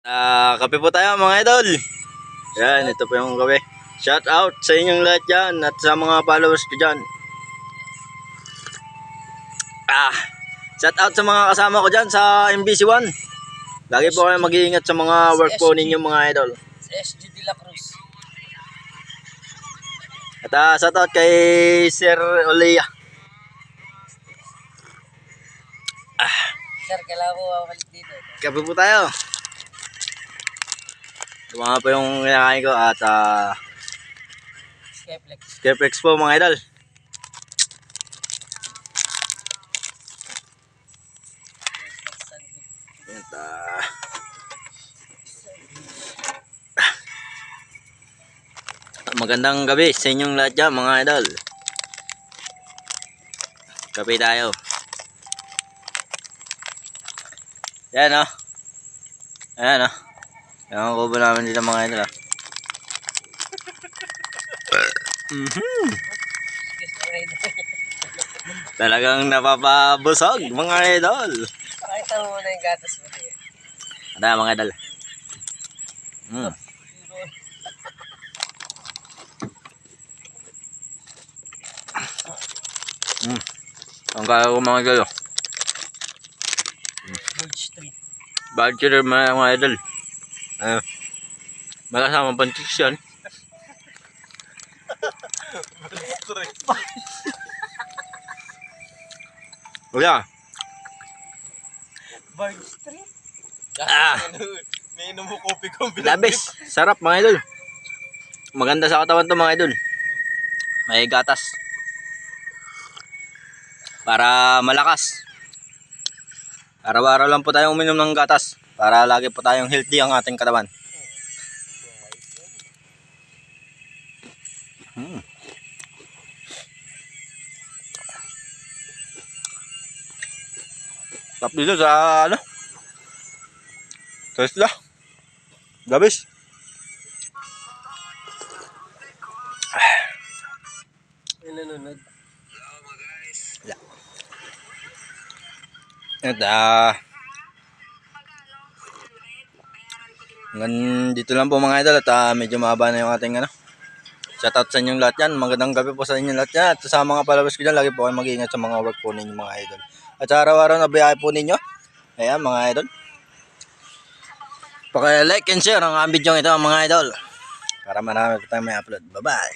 Kape po tayo mga idol. Yan, ito po yung kape. Shout out sa inyong lahat dyan at sa mga followers ko dyan. Shout out sa mga kasama ko dyan sa MBC1. Lagi po kayo mag-iingat sa mga work po ninyo mga idol. Sa SG de la Cruz. At shout out kay Sir Olea. Sir, kailangan ko balik dito. Kape po tayo. Ito mga po yung kinakain ko at Skyflex. Skyflex po mga idol. At magandang gabi sa inyong lahat dyan mga idol. Kape tayo. Yan o. Ayan o. Yan ang kubo namin dito mga idol. Talagang napapabusog mga idol. Pakita mo muna yung gatas mo rin. Ada mga idol. Ang kaya ko mga idol. George Street. Bachelor mga idol. Magkasama pang chicks yan. Kuya. George Street? May inom mo kopi ko. Labis. Sarap mga idol. Maganda sa katawan to mga idol. May gatas. Para malakas. Araw-araw lang po tayong uminom ng gatas. Para lagi po tayong healthy ang ating katawan. Tap dito sa ano? Tesla. Labis. May nanonood. At hanggang dito lang po mga idol at medyo mahaba na yung ating ano. Shoutout sa inyong lahat yan. Magandang gabi po sa inyong lahat yan. At sa mga followers ko dyan, lagi po kayo mag-iingat sa mga work po ninyo mga idol. At sa araw-araw na biyahe po ninyo. Ayan mga idol. Paki-like and share ang video ito mga idol. Para marami po tayong may upload. Bye-bye.